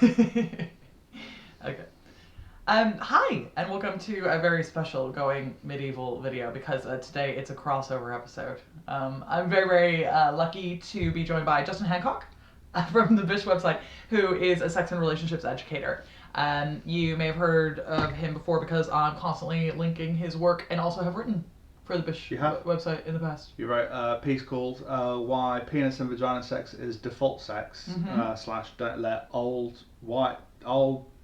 Okay. Hi, and welcome to a very special Going Medieval video because today it's a crossover episode. I'm very, very lucky to be joined by Justin Hancock from the Bish website, who is a sex and relationships educator. You may have heard of him before because I'm constantly linking his work and also have written for the Bish website in the past. You wrote a piece called Why Penis and Vagina Sex is Default Sex, / Don't Let Old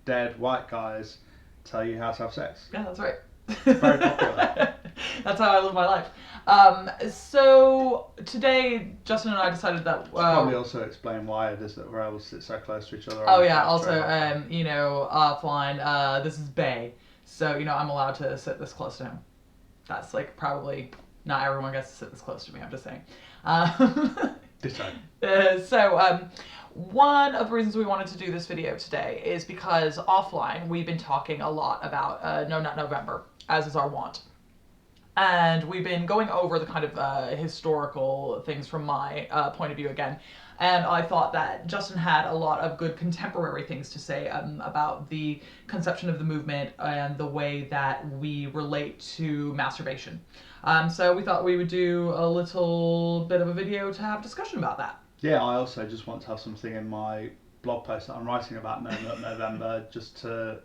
Dead White Guys Tell You How to Have Sex. Yeah, that's right. Very popular. That's how I live my life. So today, Justin and I decided that... probably also explain why it is that we're able to sit so close to each other. Oh yeah, also, offline, this is Bay, so, I'm allowed to sit this close to him. That's, probably not everyone gets to sit this close to me, I'm just saying. Ditto. One of the reasons we wanted to do this video today is because offline we've been talking a lot about No Nut November, as is our wont. And we've been going over the kind of historical things from my point of view again. And I thought that Justin had a lot of good contemporary things to say about the conception of the movement and the way that we relate to masturbation. So we thought we would do a little bit of a video to have discussion about that. Yeah, I also just want to have something in my blog post that I'm writing about No Nut November just to,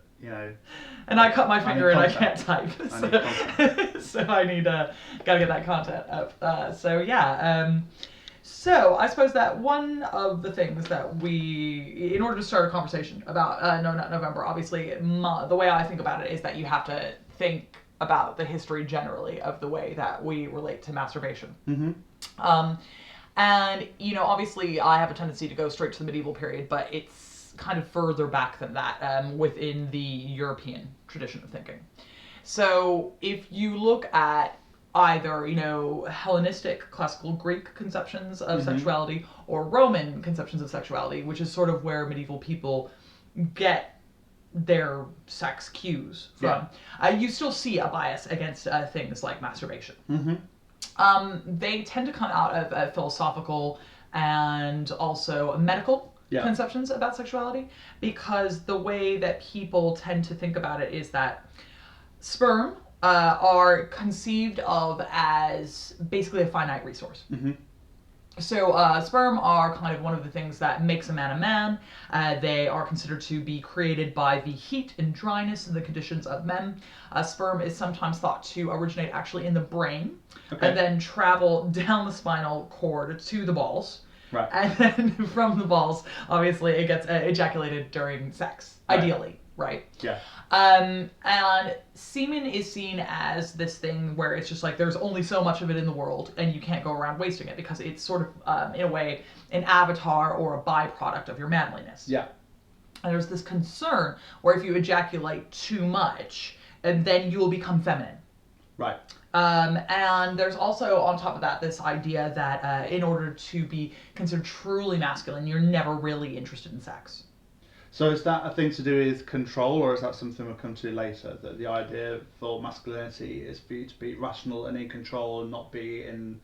And I cut my finger and I can't type. So I need gotta get that content up. So I suppose that one of the things that in order to start a conversation about No Nut November, obviously the way I think about it is that you have to think about the history generally of the way that we relate to masturbation. Mm-hmm. And, obviously I have a tendency to go straight to the medieval period, but it's kind of further back than that within the European tradition of thinking. So if you look at either, Hellenistic, classical Greek conceptions of sexuality or Roman conceptions of sexuality, which is sort of where medieval people get their sex cues from, you still see a bias against things like masturbation. Mm-hmm. They tend to come out of philosophical and also medical conceptions about sexuality, because the way that people tend to think about it is that sperm are conceived of as basically a finite resource. Mm-hmm. So sperm are kind of one of the things that makes a man a man. They are considered to be created by the heat and dryness and the conditions of men. Sperm is sometimes thought to originate actually in the brain and then travel down the spinal cord to the balls. Right. And then from the balls, obviously, it gets ejaculated during sex, ideally, right? Yeah. And semen is seen as this thing where it's just like there's only so much of it in the world and you can't go around wasting it because it's sort of, in a way, an avatar or a byproduct of your manliness. Yeah. And there's this concern where if you ejaculate too much, and then you'll become feminine. Right. And there's also, on top of that, this idea that in order to be considered truly masculine, you're never really interested in sex. So is that a thing to do with control, or is that something we'll come to later? That the idea for masculinity is for you to be rational and in control and not be in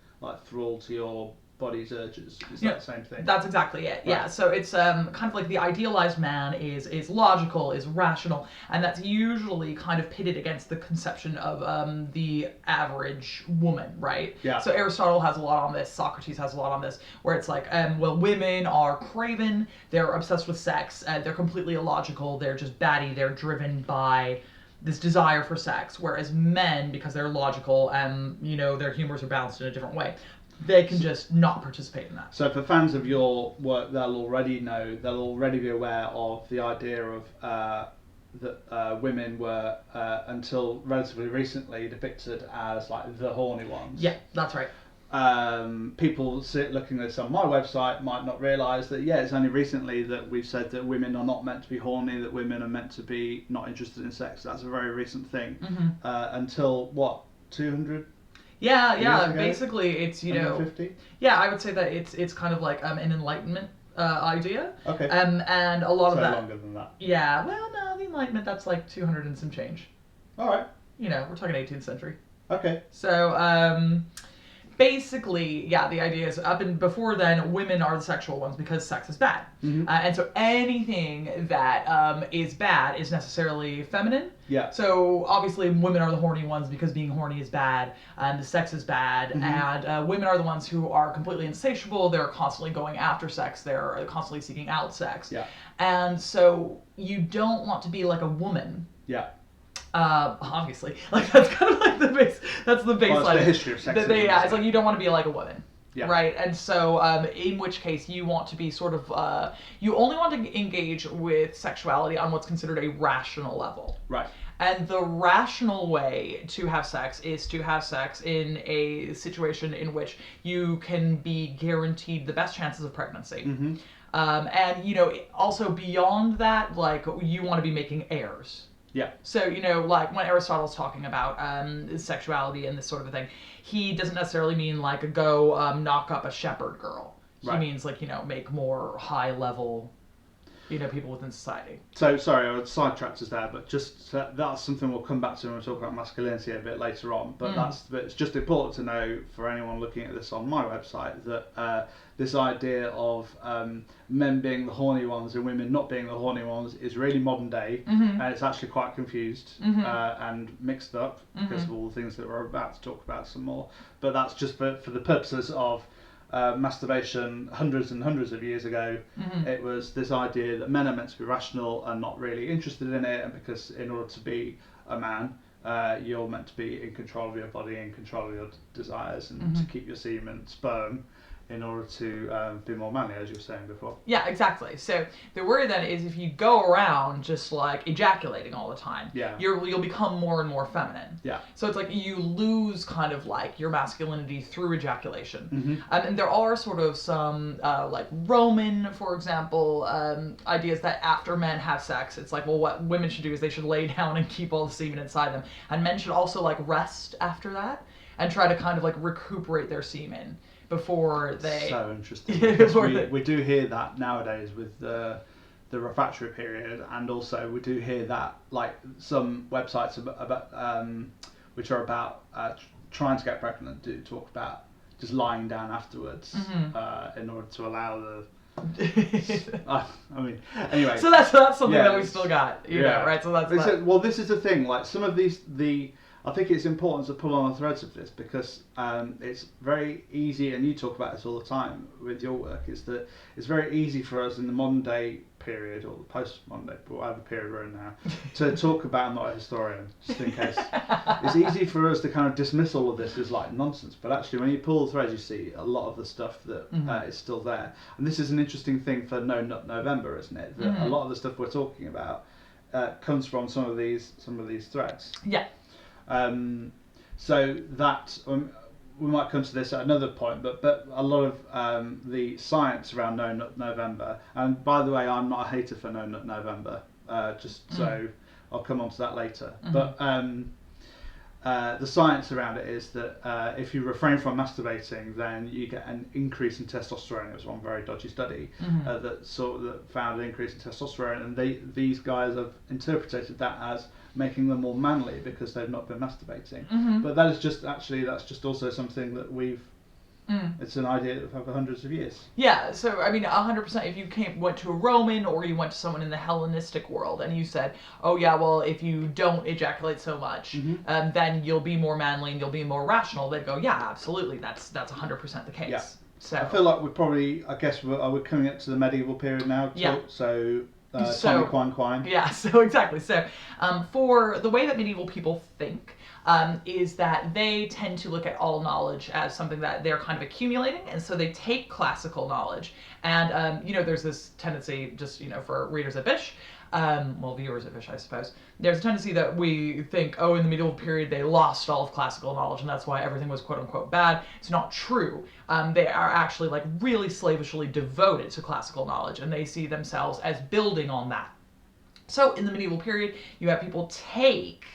thrall to your body's urges. Is that the same thing? That's exactly it. Right. Yeah. So it's kind of like the idealized man is logical, is rational, and that's usually kind of pitted against the conception of the average woman, right? Yeah. So Aristotle has a lot on this. Socrates has a lot on this, where it's like, women are craven, they're obsessed with sex, they're completely illogical, they're just batty, they're driven by this desire for sex, whereas men, because they're logical and their humors are balanced in a different way, they can just not participate in that. So for fans of your work, they'll already be aware of the idea of that women were, until relatively recently, depicted as the horny ones. Yeah, that's right. People looking at this on my website might not realise that, it's only recently that we've said that women are not meant to be horny, that women are meant to be not interested in sex. That's a very recent thing. Mm-hmm. Until, 200? Yeah. Basically, it's 150? Yeah, I would say that it's kind of like an Enlightenment idea. Okay. And a lot of that. Longer than that. Yeah. Well, no, the Enlightenment, that's 200 and some change. All right. We're talking 18th century. Okay. So basically, yeah, the idea is up and before then, women are the sexual ones because sex is bad. And so anything that is bad is necessarily feminine. Yeah. So obviously women are the horny ones because being horny is bad and the sex is bad. And women are the ones who are completely insatiable. They're constantly going after sex. They're constantly seeking out sex. Yeah. And so you don't want to be like a woman. Yeah. Obviously, like that's kind of like the base. That's the baseline. Well, it's the history of sexism. Yeah, it's like you don't want to be like a woman. Yeah. Right, and so in which case you want to be sort of you only want to engage with sexuality on what's considered a rational level. Right. And the rational way to have sex is to have sex in a situation in which you can be guaranteed the best chances of pregnancy. And you know, also beyond that, like you want to be making heirs. Yeah. So, you know, like when Aristotle's talking about sexuality and this sort of a thing, he doesn't necessarily mean like go knock up a shepherd girl. He means like, you know, make more high level, you know, people within society. So, sorry, I sidetracked us there, but just that's something we'll come back to when we talk about masculinity a bit later on. But it's just important to know for anyone looking at this on my website that this idea of men being the horny ones and women not being the horny ones is really modern day, and it's actually quite confused and mixed up because of all the things that we're about to talk about some more. But that's just for the purposes of masturbation hundreds and hundreds of years ago. It was this idea that men are meant to be rational and not really interested in it, and because in order to be a man, you're meant to be in control of your body, in control of your desires, and to keep your semen, sperm, in order to be more manly, as you were saying before. Yeah, exactly. So the worry then is if you go around just like ejaculating all the time, you'll become more and more feminine. Yeah. So it's like you lose kind of like your masculinity through ejaculation. And there are sort of some like Roman, for example, ideas that after men have sex, it's like, well, what women should do is they should lay down and keep all the semen inside them, and men should also like rest after that and try to kind of like recuperate their semen before they... So interesting. We do hear that nowadays with the refractory period, and also we do hear that like some websites about which are about trying to get pregnant do talk about just lying down afterwards in order to allow the... I mean, anyway. So that's something that we still got, you know, right? So that's well, this is the thing. Like some of these, I think it's important to pull on the threads of this because it's very easy, and you talk about this all the time with your work, is that it's very easy for us in the modern day period, or the post-modern day, whatever period we're in now, to talk about, I'm not a historian, just in case. It's easy for us to kind of dismiss all of this as like nonsense, but actually when you pull the threads, you see a lot of the stuff that is still there. And this is an interesting thing for No Nut November, isn't it? That a lot of the stuff we're talking about comes from some of these threads. Yeah. So that we might come to this at another point, but a lot of the science around No Nut November, and by the way, I'm not a hater for No Nut November, so I'll come on to that later. But the science around it is that if you refrain from masturbating, then you get an increase in testosterone. It was one very dodgy study that found an increase in testosterone, and these guys have interpreted that as making them more manly because they've not been masturbating. But that is just that's just also something that we've it's an idea that we've had for hundreds of years. Yeah, so I mean 100%, if you went to a Roman or you went to someone in the Hellenistic world and you said, oh yeah, well if you don't ejaculate so much, then you'll be more manly and you'll be more rational, they'd go, yeah, absolutely, that's 100% the case. Yeah. So I feel like we're probably, I guess we're coming up to the medieval period now. So Tommy Quine. Yeah, so exactly. So for the way that medieval people think is that they tend to look at all knowledge as something that they're kind of accumulating, and so they take classical knowledge and you know, there's this tendency, just, you know, for readers at Bish, well, viewers at Bish, I suppose, there's a tendency that we think, oh, in the medieval period they lost all of classical knowledge and that's why everything was quote unquote bad. It's not true. They are actually like really slavishly devoted to classical knowledge, and they see themselves as building on that. So in the medieval period, you have people take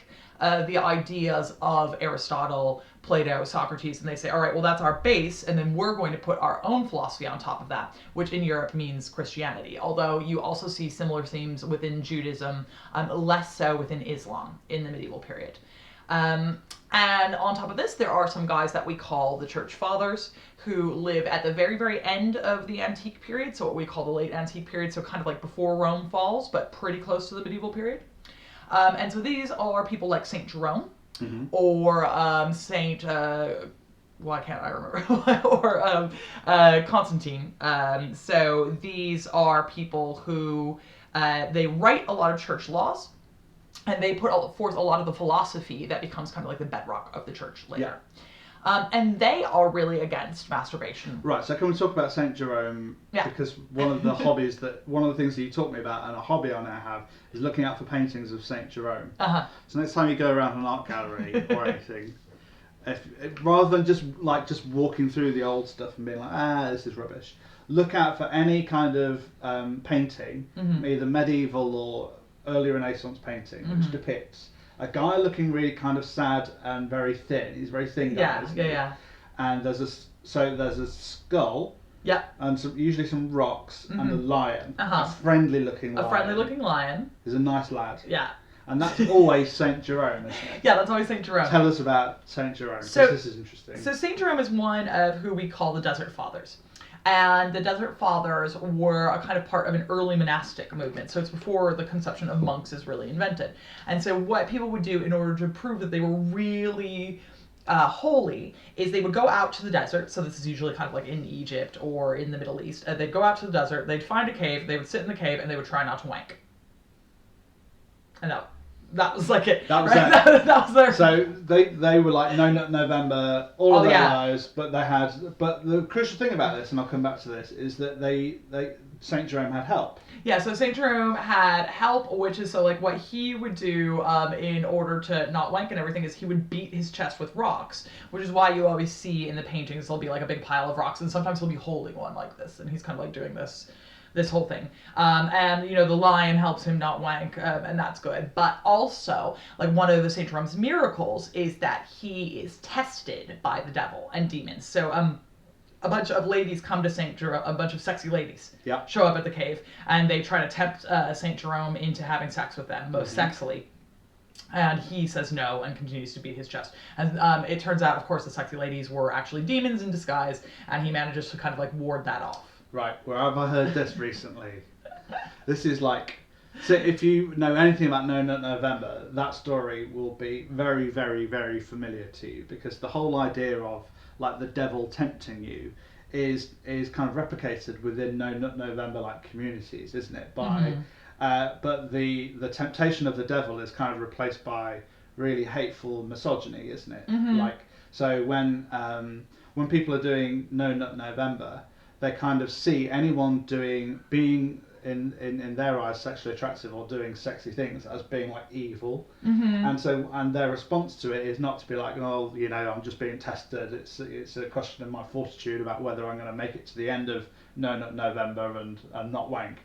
the ideas of Aristotle, Plato, Socrates, and they say, all right, well, that's our base, and then we're going to put our own philosophy on top of that, which in Europe means Christianity, although you also see similar themes within Judaism, less so within Islam in the medieval period. And on top of this, there are some guys that we call the church fathers who live at the very, very end of the antique period, so what we call the late antique period, so kind of like before Rome falls, but pretty close to the medieval period. And so these are people like St. Jerome, or St. Why can't I remember? or Constantine. So these are people who they write a lot of church laws, and they put forth a lot of the philosophy that becomes kind of like the bedrock of the church later. Yeah. And they are really against masturbation. Right, so can we talk about St. Jerome? Yeah. Because one of the one of the things that you taught me about, and a hobby I now have, is looking out for paintings of St. Jerome. So next time you go around an art gallery or anything, rather than just walking through the old stuff and being like, this is rubbish, look out for any kind of painting, either medieval or early Renaissance painting, which depicts a guy looking really kind of sad and very thin. He's a very thin guy, isn't he? And there's a skull. Yeah. And usually some rocks and a lion. A friendly looking lion. A friendly looking lion. He's a nice lad. Yeah. And that's always St. Jerome, isn't it? Yeah, that's always St. Jerome. Tell us about St. Jerome, because this is interesting. So St. Jerome is one of who we call the Desert Fathers. And the Desert Fathers were a kind of part of an early monastic movement. So it's before the conception of monks is really invented. And so what people would do in order to prove that they were really holy is they would go out to the desert. So this is usually kind of like in Egypt or in the Middle East. They'd go out to the desert, they'd find a cave, they would sit in the cave, and they would try not to wank. And that was like it. That was right? it. that was their... So they were like No Nut November, all of their lives, but the crucial thing about this, and I'll come back to this, is that St. Jerome had help. Yeah, so St. Jerome had help, which is what he would do in order to not wank and everything is he would beat his chest with rocks, which is why you always see in the paintings there'll be like a big pile of rocks, and sometimes he'll be holding one like this, and he's kind of like doing this whole thing. And the lion helps him not wank, and that's good. But also, like one of the St. Jerome's miracles is that he is tested by the devil and demons. So a bunch of ladies come to St. Jerome, a bunch of sexy ladies show up at the cave, and they try to tempt St. Jerome into having sex with them, most sexily. And he says no and continues to beat his chest. And it turns out, of course, the sexy ladies were actually demons in disguise, and he manages to kind of like ward that off. Right, where have I heard this recently? This is like, so if you know anything about No Nut November, that story will be very, very, very familiar to you, because the whole idea of like the devil tempting you is kind of replicated within No Nut November like communities, isn't it? But the temptation of the devil is kind of replaced by really hateful misogyny, isn't it? Like, so when people are doing No Nut November, they kind of see anyone being in their eyes sexually attractive or doing sexy things as being like evil, and their response to it is not to be like, oh, I'm just being tested. It's a question of my fortitude about whether I'm going to make it to the end of No Nut November and not wank.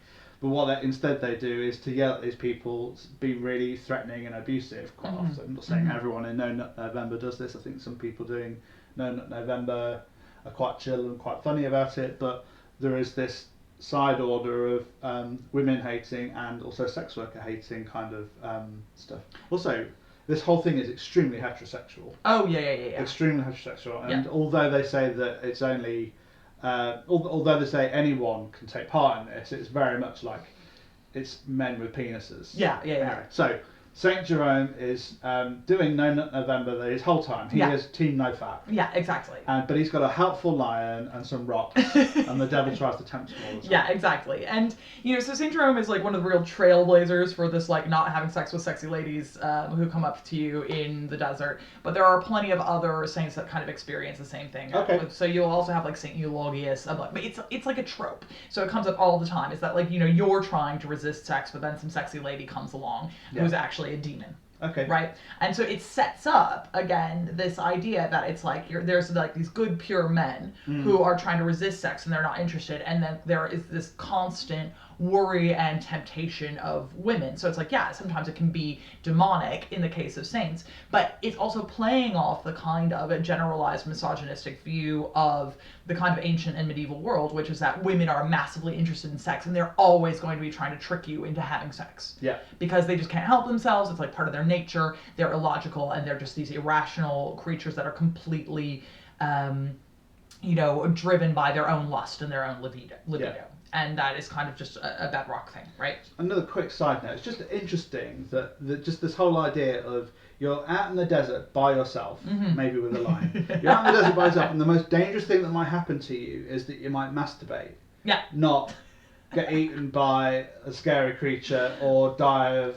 But what instead they do is to yell at these people, be really threatening and abusive quite often. I'm not saying everyone in No Nut November does this. I think some people doing No Nut November are quite chill and quite funny about it, but there is this side order of women hating and also sex worker hating kind of stuff. Also, this whole thing is extremely heterosexual. Oh yeah. Extremely heterosexual, and although they say that it's only, although they say anyone can take part in this, it's very much like it's men with penises. Yeah. Anyway, so St. Jerome is doing No Nut November his whole time. He is Team NoFap. Yeah, exactly. But he's got a helpful lion and some rocks, and the devil tries to tempt him all the time. Yeah, exactly. And, so St. Jerome is like one of the real trailblazers for this, like, not having sex with sexy ladies who come up to you in the desert. But there are plenty of other saints that kind of experience the same thing. Okay. So you'll also have, like, St. Eulogius. But it's like a trope. So it comes up all the time. Is that, like, you're trying to resist sex, but then some sexy lady comes along who's actually a demon. Okay. Right? And so it sets up, again, this idea that it's like there's like these good, pure men who are trying to resist sex and they're not interested, and then there is this constant worry and temptation of women. So it's like, yeah, sometimes it can be demonic in the case of saints, but it's also playing off the kind of a generalized misogynistic view of the kind of ancient and medieval world, which is that women are massively interested in sex and they're always going to be trying to trick you into having sex. Yeah. Because they just can't help themselves. It's like part of their nature. They're illogical and they're just these irrational creatures that are completely, driven by their own lust and their own libido. Yeah. And that is kind of just a bedrock thing, right? Another quick side note, it's just interesting that just this whole idea of you're out in the desert by yourself, maybe with a lion. You're out in the desert by yourself, and the most dangerous thing that might happen to you is that you might masturbate. Yeah. Not get eaten by a scary creature or die of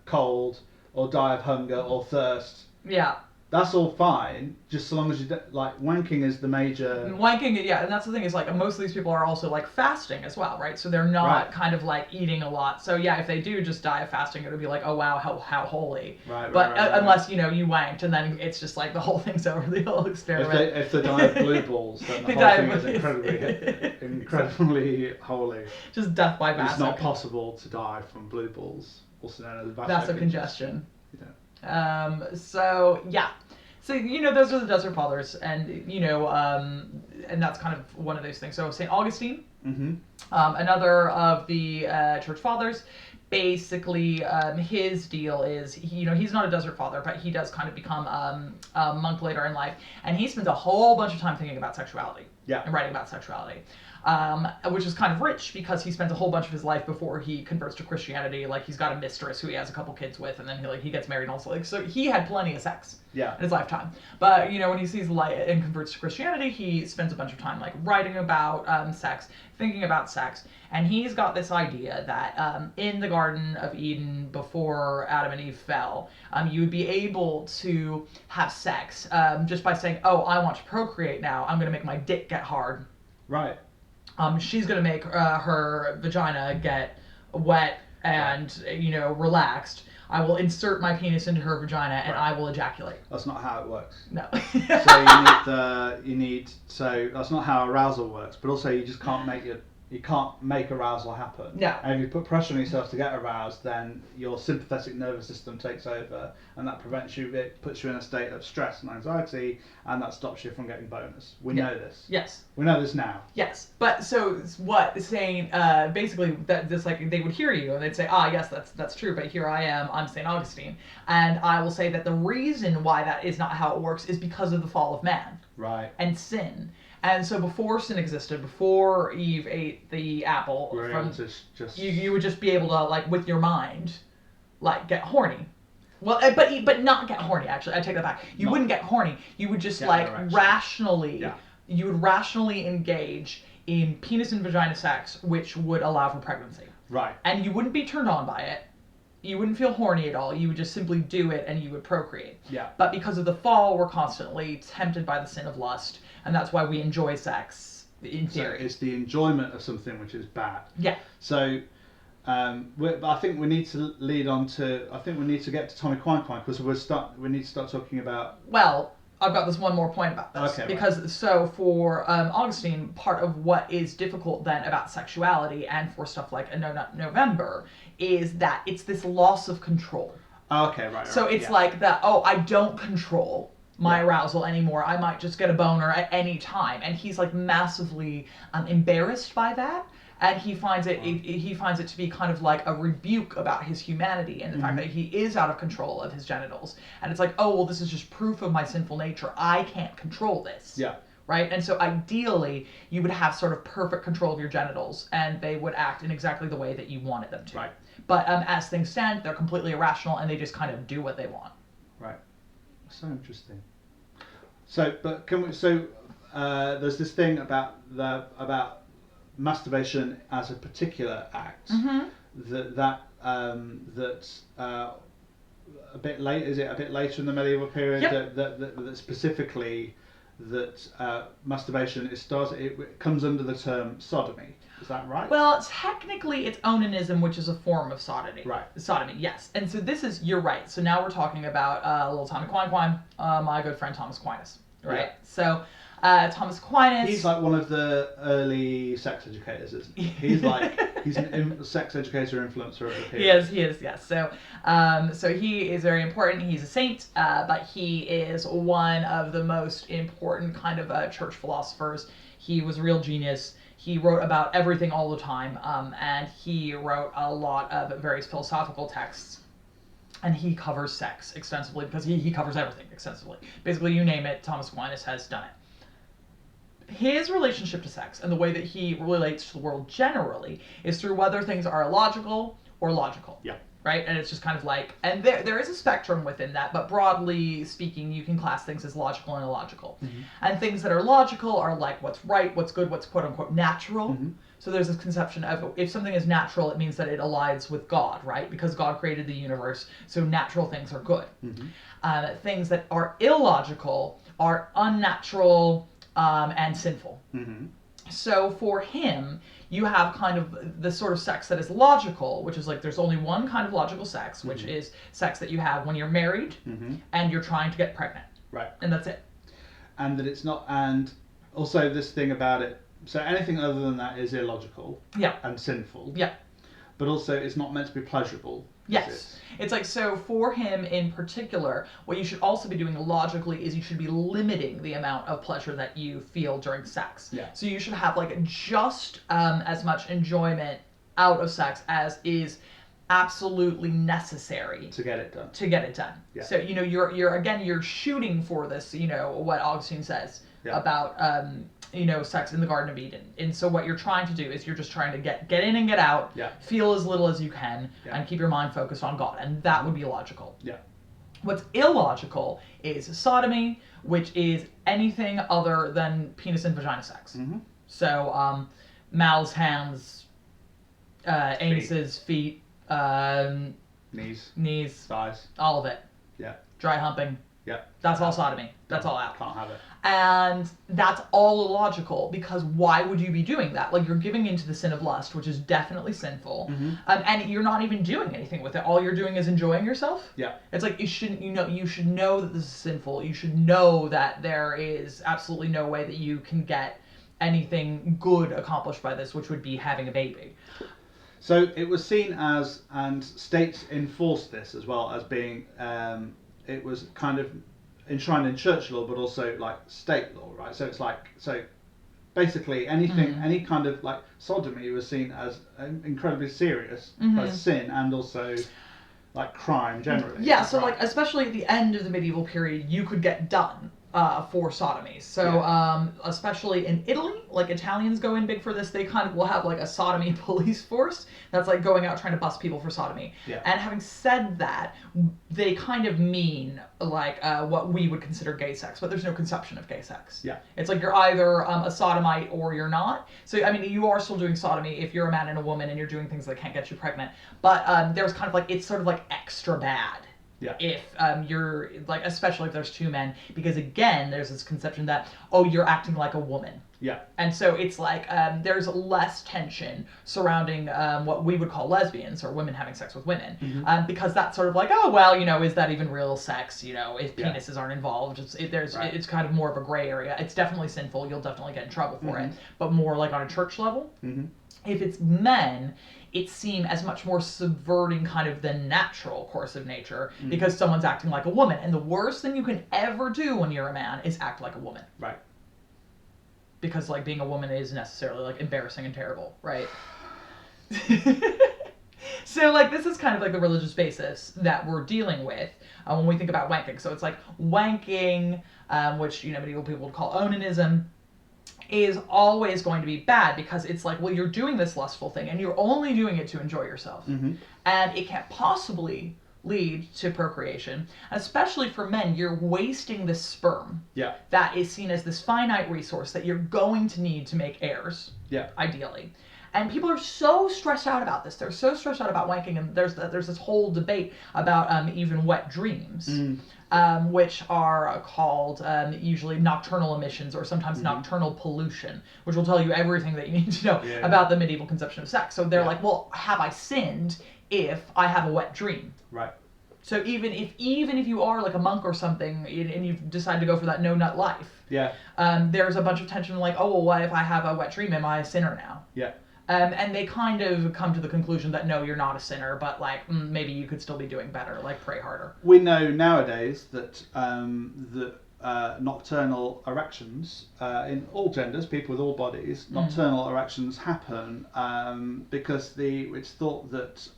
cold or die of hunger or thirst. Yeah. That's all fine, just so long as you like wanking is the major. Wanking, yeah, and that's the thing is like most of these people are also like fasting as well, right? So they're not kind of like eating a lot. So yeah, if they do just die of fasting, it would be like, oh wow, how holy. Right. But unless you wanked, and then it's just like the whole thing's over, the whole experiment. If they die of blue balls, then the whole thing is incredibly holy. Just death by vaso. It's not possible to die from blue balls, also known as vasocongestion. Yeah. So yeah. So, those are the Desert Fathers, and, and that's kind of one of those things. So, St. Augustine, another of the Church Fathers, basically, his deal is, he's not a Desert Father, but he does kind of become a monk later in life, and he spends a whole bunch of time thinking about sexuality. Yeah. And writing about sexuality. Which is kind of rich because he spends a whole bunch of his life before he converts to Christianity. Like he's got a mistress who he has a couple kids with, and then he gets married and also so he had plenty of sex in his lifetime. But when he sees light and converts to Christianity, he spends a bunch of time like writing about sex, thinking about sex, and he's got this idea that in the Garden of Eden before Adam and Eve fell, you would be able to have sex just by saying, "Oh, I want to procreate now. I'm going to make my dick get hard." Right. She's going to make her vagina get wet and, relaxed. I will insert my penis into her vagina and I will ejaculate. That's not how it works. No. So that's not how arousal works, but also you just can't make arousal happen. No. And if you put pressure on yourself to get aroused, then your sympathetic nervous system takes over, and that prevents you. It puts you in a state of stress and anxiety, and that stops you from getting bonus. We know this. Yes. We know this now. Yes, but so what saying? Basically, that this like they would hear you and they'd say, yes, that's true. But here I am. I'm St. Augustine, and I will say that the reason why that is not how it works is because of the fall of man. Right. And sin. And so before sin existed, before Eve ate the apple, you would just be able to, like, with your mind, like, get horny. Well, but not get horny, actually. I take that back. You wouldn't get horny. You would just, rationally, you would rationally engage in penis and vagina sex, which would allow for pregnancy. Right. And you wouldn't be turned on by it. You wouldn't feel horny at all. You would just simply do it and you would procreate. Yeah. But because of the fall, we're constantly tempted by the sin of lust, and that's why we enjoy sex, in theory. So it's the enjoyment of something which is bad. Yeah. So, but I think we need to lead on to. I think we need to get to Tommy Quine because we need to start talking about. Well, I've got this one more point about this. Okay, because so for Augustine, part of what is difficult then about sexuality and for stuff like a No Nut November is that it's this loss of control. Okay, right. So it's like that. Oh, I don't control my arousal anymore. I might just get a boner at any time, and he's like massively embarrassed by that. And he finds it to be kind of like a rebuke about his humanity and the fact that he is out of control of his genitals. And it's like, oh, well, this is just proof of my sinful nature. I can't control this. Yeah. Right? And so ideally, you would have sort of perfect control of your genitals, and they would act in exactly the way that you wanted them to. Right. But as things stand, they're completely irrational, and they just kind of do what they want. Right. So interesting. So, but can we? So, there's this thing about masturbation as a particular act that a bit late. Is it a bit later in the medieval period that specifically that masturbation it comes under the term sodomy? Is that right? Well, technically it's onanism, which is a form of sodomy. Right. Sodomy, yes. And so you're right. So now we're talking about little Tommy Quine, my good friend Thomas Aquinas. Right. Yeah. So Thomas Aquinas. He's like one of the early sex educators, isn't he? He's he's a sex educator influencer of the period. He is, yes. So, so he is very important. He's a saint, but he is one of the most important kind of church philosophers. He was a real genius. He wrote about everything all the time, and he wrote a lot of various philosophical texts. And he covers sex extensively because he covers everything extensively. Basically, you name it, Thomas Aquinas has done it. His relationship to sex and the way that he relates to the world generally is through whether things are illogical or logical. Yeah. Right? And it's just kind of like, and there is a spectrum within that, but broadly speaking, you can class things as logical and illogical. Mm-hmm. And things that are logical are like what's right, what's good, what's quote unquote natural. Mm-hmm. So there's this conception of if something is natural, it means that it aligns with God, right? Because God created the universe, so natural things are good. Mm-hmm. Things that are illogical are unnatural and sinful. Mm-hmm. So for him, you have kind of the sort of sex that is logical, which is like there's only one kind of logical sex, which mm-hmm. is sex that you have when you're married mm-hmm. and you're trying to get pregnant. Right. And that's it. And that it's not, and also this thing about it, so anything other than that is illogical and sinful. Yeah. But also it's not meant to be pleasurable. Yes. It's like, so for him in particular, what you should also be doing logically is you should be limiting the amount of pleasure that you feel during sex. Yeah. So you should have like just as much enjoyment out of sex as is absolutely necessary to get it done. Yeah. So, you know, you're shooting for this, you know, what Augustine says about you know, sex in the Garden of Eden. And so what you're trying to do is you're just trying to get in and get out, feel as little as you can, and keep your mind focused on God. And that would be logical. Yeah. What's illogical is sodomy, which is anything other than penis and vagina sex. Mm-hmm. So mouths, hands, anuses, feet, knees, thighs, all of it. Yeah. Dry humping. Yeah. That's all sodomy. That's all out. Can't have it. And that's all illogical, because why would you be doing that? Like, you're giving into the sin of lust, which is definitely sinful, mm-hmm. And you're not even doing anything with it. All you're doing is enjoying yourself. Yeah. It's like you should know that this is sinful. You should know that there is absolutely no way that you can get anything good accomplished by this, which would be having a baby. So it was seen as, and states enforced this as well as being, it was kind of enshrined in church law, but also like state law, right? So it's like, so basically anything, any kind of like sodomy was seen as incredibly serious as sin and also like crime generally. Yeah, so like especially at the end of the medieval period, you could get done for sodomy. So especially in Italy, like Italians go in big for this. They kind of will have like a sodomy police force that's like going out trying to bust people for sodomy. Yeah. And having said that, they kind of mean like what we would consider gay sex, but there's no conception of gay sex. Yeah. It's like you're either a sodomite or you're not. So I mean, you are still doing sodomy if you're a man and a woman and you're doing things that can't get you pregnant. But there's kind of like, it's sort of like extra bad. Yeah. If you're like, especially if there's two men, because again, there's this conception that, oh, you're acting like a woman. Yeah. And so it's like there's less tension surrounding what we would call lesbians or women having sex with women, because that's sort of like, oh well, you know, is that even real sex? You know, if penises aren't involved, it's kind of more of a gray area. It's definitely sinful. You'll definitely get in trouble for it, but more like on a church level. If it's men, it seems as much more subverting kind of the natural course of nature, because someone's acting like a woman. And the worst thing you can ever do when you're a man is act like a woman. Right. Because like being a woman is necessarily like embarrassing and terrible, right? So like this is kind of like the religious basis that we're dealing with when we think about wanking. So it's like wanking, which, you know, medieval people would call onanism, is always going to be bad, because it's like, well, you're doing this lustful thing and you're only doing it to enjoy yourself. And it can't possibly lead to procreation. Especially for men, you're wasting this sperm that is seen as this finite resource that you're going to need to make heirs, ideally. And people are so stressed out about this. They're so stressed out about wanking, and there's this whole debate about even wet dreams, which are called usually nocturnal emissions, or sometimes nocturnal pollution, which will tell you everything that you need to know about the medieval conception of sex. So they're like, well, have I sinned if I have a wet dream? Right. So even if you are like a monk or something and you decide to go for that no nut life, there's a bunch of tension like, oh well, what if I have a wet dream? Am I a sinner now? Yeah. And they kind of come to the conclusion that no, you're not a sinner, but like maybe you could still be doing better, like pray harder. We know nowadays that nocturnal erections in all genders, people with all bodies, nocturnal erections happen because it's thought that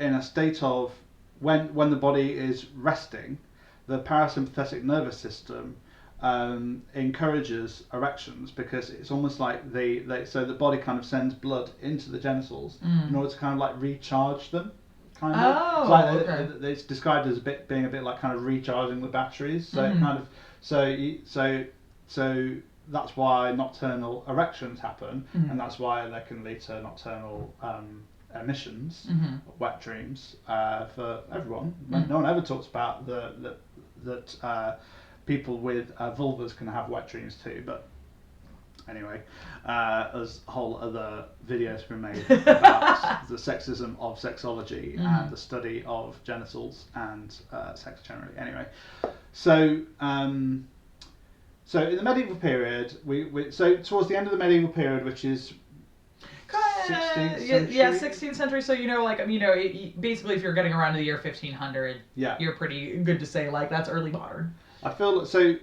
in a state of when the body is resting, the parasympathetic nervous system encourages erections because it's almost like so the body kind of sends blood into the genitals in order to kind of like recharge them. Kind of. Oh, it's like okay. it's described as being a bit like kind of recharging the batteries. So it kind of so that's why nocturnal erections happen, and that's why they can lead to nocturnal emissions, wet dreams for everyone. No one ever talks about that people with vulvas can have wet dreams too, but anyway, there's whole other videos been made about the sexism of sexology and the study of genitals and sex generally. Anyway, so so in the medieval period, so towards the end of the medieval period, which is 16th century? Yeah, 16th century. So basically, if you're getting around to the year 1500, you're pretty good to say like that's early modern. I feel so.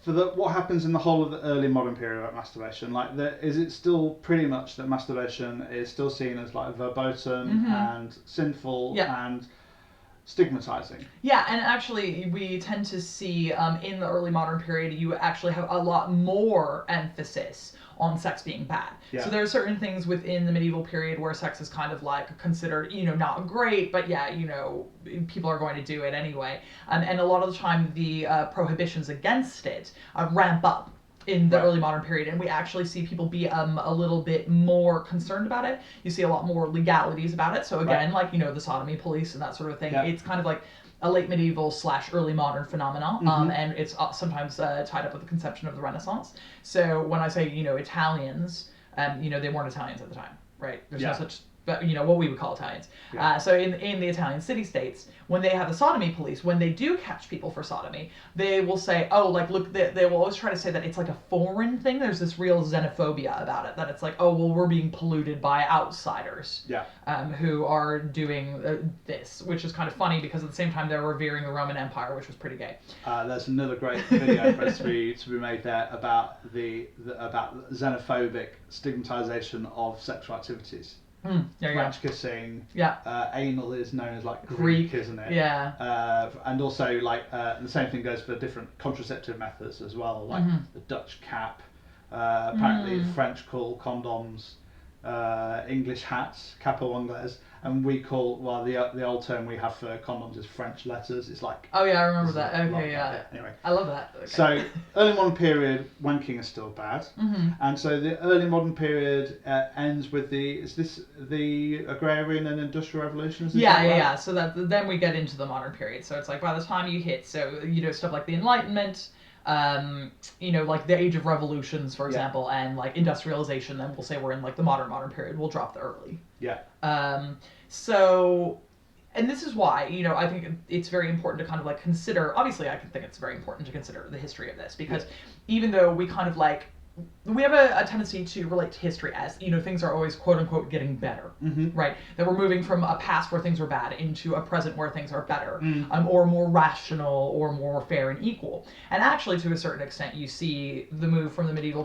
For what happens in the whole of the early modern period about masturbation, like is it still pretty much that masturbation is still seen as like verboten and sinful and stigmatizing? Yeah, and actually we tend to see in the early modern period you actually have a lot more emphasis on sex being bad. Yeah. So there are certain things within the medieval period where sex is kind of like considered, not great, but people are going to do it anyway. And a lot of the time the prohibitions against it ramp up in the early modern period, and we actually see people be a little bit more concerned about it. You see a lot more legalities about it. So again, like, the sodomy police and that sort of thing, it's kind of like a late medieval / early modern phenomenon, and it's sometimes tied up with the conception of the Renaissance. So when I say, Italians, they weren't Italians at the time, right? There's no such, but what we would call Italians. So in the Italian city-states, when they have the sodomy police, when they do catch people for sodomy, they will say, oh, like, look, they will always try to say that it's like a foreign thing. There's this real xenophobia about it, that it's like, oh, well, we're being polluted by outsiders who are doing this, which is kind of funny because at the same time they're revering the Roman Empire, which was pretty gay. There's another great video for us to be made there about about xenophobic stigmatization of sexual activities. French kissing. Anal is known as like Greek, isn't it? And also like the same thing goes for different contraceptive methods as well, like the Dutch cap. Apparently the French call condoms English hats, capo anglaise, and we call, well, the old term we have for condoms is French letters. It's like, oh yeah, I remember that. Okay, Anyway, I love that. Okay. So early modern period, wanking is still bad, and so the early modern period ends with the agrarian and industrial revolutions. Yeah. So then we get into the modern period. So it's like by the time you hit, stuff like the Enlightenment. Like the Age of Revolutions, for example, and like industrialization, then we'll say we're in like the modern period. We'll drop the early. So, and this is why, I think it's very important to kind of like consider, obviously I think it's very important to consider the history of this, because even though we kind of like, we have a tendency to relate to history as, things are always quote unquote getting better, right? That we're moving from a past where things were bad into a present where things are better, or more rational, or more fair and equal. And actually, to a certain extent, you see the move from the medieval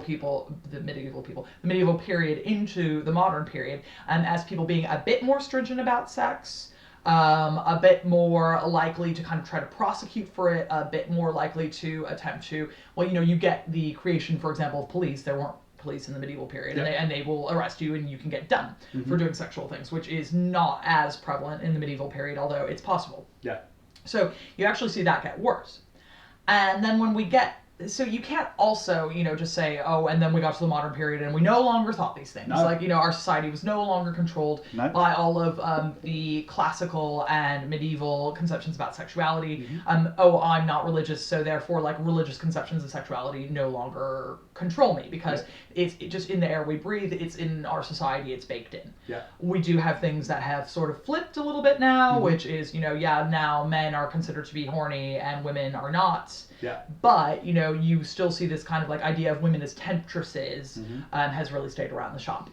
period into the modern period, and as people being a bit more stringent about sex, a bit more likely to kind of try to prosecute for it, a bit more likely to attempt to, you get the creation, for example, of police. There weren't police in the medieval period, and they will arrest you and you can get done for doing sexual things, which is not as prevalent in the medieval period, although it's possible. So you actually see that get worse. And then when we get, so you can't also, just say, oh, and then we got to the modern period and we no longer thought these things. Like, our society was no longer controlled by all of the classical and medieval conceptions about sexuality. Oh, I'm not religious, so therefore, like, religious conceptions of sexuality no longer control me, because it's just in the air we breathe. It's in our society. It's baked in. Yeah. We do have things that have sort of flipped a little bit now, which is, now men are considered to be horny and women are not. Yeah. But, you still see this kind of like idea of women as temptresses has really stayed around the shop.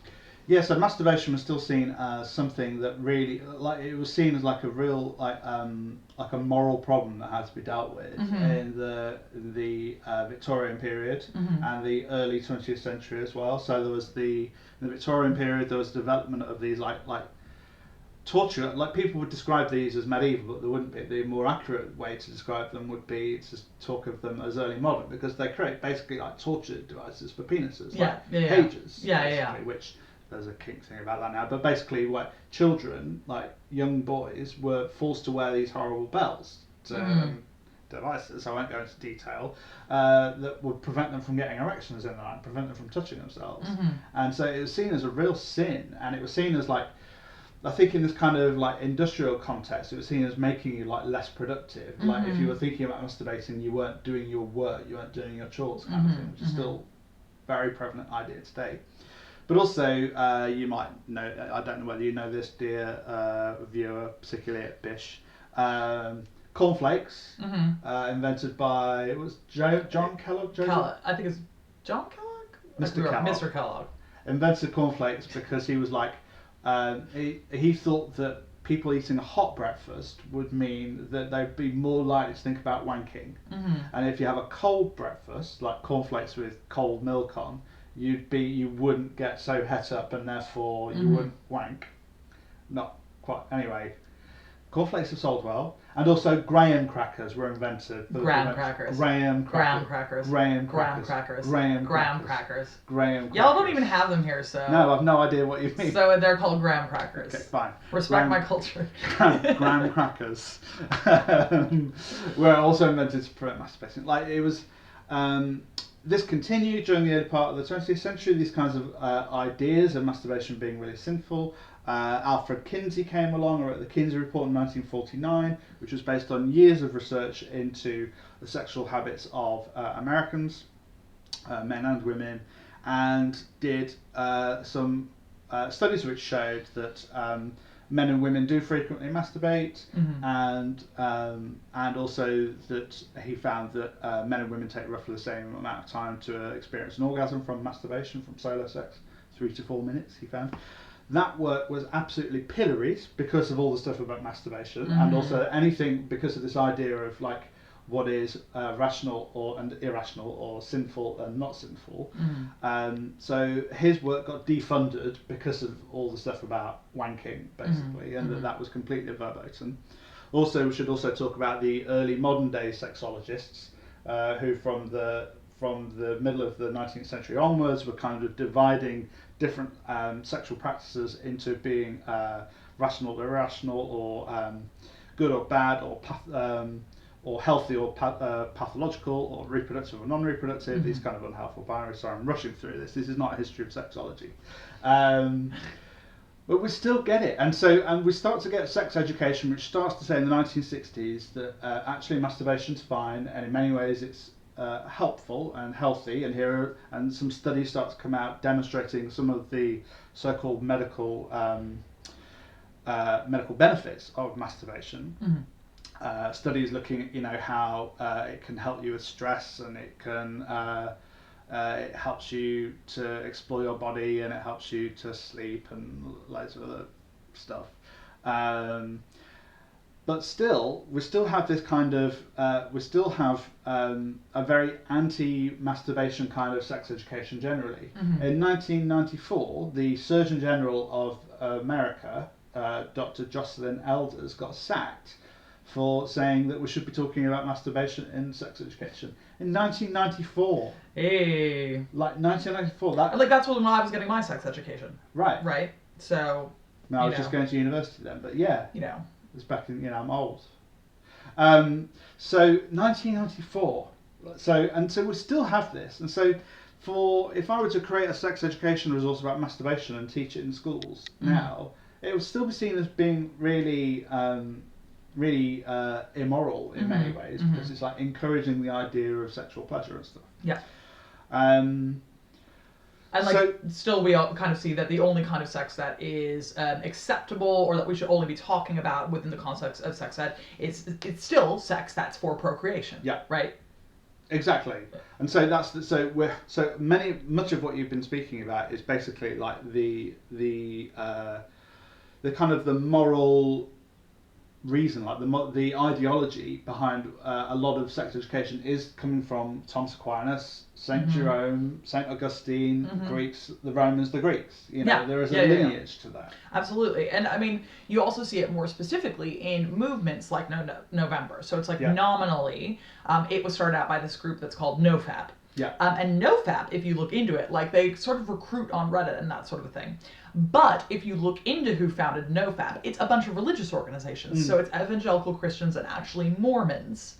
Yeah, so masturbation was still seen as something that really, like, it was seen as like a real, like a moral problem that had to be dealt with in the Victorian period and the early 20th century as well. So there was in the Victorian period, there was development of these like torture. Like, people would describe these as medieval, but they wouldn't be. The more accurate way to describe them would be to talk of them as early modern, because they create basically like torture devices for penises, cages, which. There's a kink thing about that now, but basically, what children, like young boys, were forced to wear these horrible bells, devices. I won't go into detail. That would prevent them from getting erections in the night, prevent them from touching themselves, and so it was seen as a real sin, and it was seen as like, I think in this kind of like industrial context, it was seen as making you like less productive. Like, if you were thinking about masturbating, you weren't doing your work, you weren't doing your chores, kind of thing, which is still a very prevalent idea today. But also, you might know, I don't know whether you know this, dear viewer, particularly at Bish, cornflakes, invented by, it was John Kellogg? I think it's John Kellogg? Mr. Kellogg. Mr. Kellogg. Invented cornflakes because he was like, he thought that people eating a hot breakfast would mean that they'd be more likely to think about wanking. And if you have a cold breakfast, like cornflakes with cold milk on, you wouldn't get so het up, and therefore you wouldn't wank. Not quite. Anyway, cornflakes have sold well, and also graham crackers were invented. Graham crackers. Y'all don't even have them here, so. No, I've no idea what you mean. So they're called graham crackers. Okay, fine. Respect my culture. Graham crackers were also invented to prevent masturbation. Like, it was. This continued during the early part of the 20th century, these kinds of ideas of masturbation being really sinful. Alfred Kinsey came along, or wrote the Kinsey Report in 1949, which was based on years of research into the sexual habits of Americans, men and women, and did some studies which showed that men and women do frequently masturbate, and also that he found that men and women take roughly the same amount of time to experience an orgasm from masturbation, from solo sex, 3 to 4 minutes, he found. That work was absolutely pilloried because of all the stuff about masturbation, and also anything because of this idea of like what is rational and irrational, or sinful and not sinful. So his work got defunded because of all the stuff about wanking, basically, and that was completely verboten. Also, we should also talk about the early modern day sexologists, who from the middle of the 19th century onwards were kind of dividing different sexual practices into being rational, irrational, or good or bad, or healthy or pathological, or reproductive or non-reproductive, these kind of unhelpful binaries. Sorry, I'm rushing through this. This is not a history of sexology. But we still get it. And we start to get sex education, which starts to say in the 1960s that actually masturbation's fine, and in many ways it's helpful and healthy. And some studies start to come out demonstrating some of the so-called medical benefits of masturbation. Studies looking at, how it can help you with stress, and it can it helps you to explore your body, and it helps you to sleep, and loads of other stuff. But still, we still have this kind of a very anti-masturbation kind of sex education generally. In 1994, the Surgeon General of America, Dr. Jocelyn Elders, got sacked for saying that we should be talking about masturbation in sex education in 1994. Hey. Like 1994. That's when I was getting my sex education. Right. Right. So. No, I was just going to university then, but yeah. It's back in, I'm old. So 1994. So we still have this, and so if I were to create a sex education resource about masturbation and teach it in schools now, it would still be seen as being really immoral in many ways, because it's like encouraging the idea of sexual pleasure and stuff. Yeah. And still we all kind of see that the only kind of sex that is acceptable, or that we should only be talking about within the context of sex ed, it's still sex that's for procreation. Yeah. Right. Exactly. And so much of what you've been speaking about is basically like the kind of the moral reason, like the ideology behind a lot of sex education is coming from Thomas Aquinas, Saint Jerome, Saint Augustine, Greeks, the Romans, the Greeks. There is a lineage to that. Absolutely. And I mean, you also see it more specifically in movements like November. So it's like nominally, it was started out by this group that's called nofap. Yeah. And nofap, if you look into it, like they sort of recruit on Reddit and that sort of thing. But if you look into who founded nofap, it's a bunch of religious organizations. So it's evangelical Christians and actually Mormons,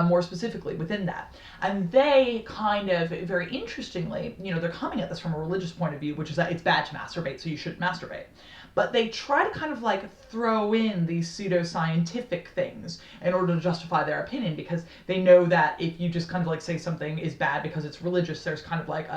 more specifically within that. And they kind of, very interestingly, they're coming at this from a religious point of view, which is that it's bad to masturbate, so you shouldn't masturbate. But they try to kind of like throw in these pseudoscientific things in order to justify their opinion, because they know that if you just kind of like say something is bad because it's religious, there's kind of like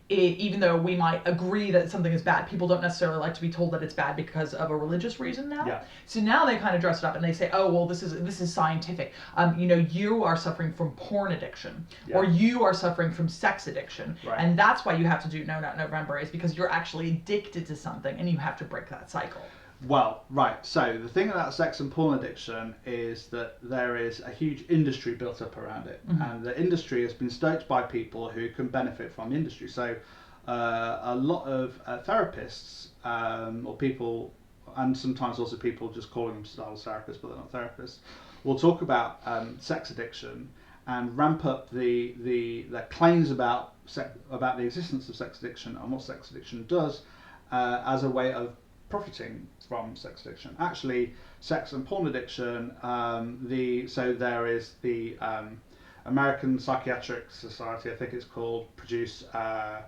even though we might agree that something is bad, people don't necessarily like to be told that it's bad because of a religious reason now. Yeah. So now they kind of dress it up and they say, oh, well, this is scientific. You are suffering from porn addiction, or you are suffering from sex addiction. Right. And that's why you have to do No Nut November, is because you're actually addicted to something and you have to break that cycle. Well, right. So the thing about sex and porn addiction is that there is a huge industry built up around it, and the industry has been stoked by people who can benefit from the industry. So a lot of therapists or people, and sometimes also people just calling themselves therapists, but they're not therapists, will talk about sex addiction and ramp up the claims about the existence of sex addiction and what sex addiction does as a way of profiting from sex addiction. Actually, sex and porn addiction, so there is the American Psychiatric Society, I think it's called, produce a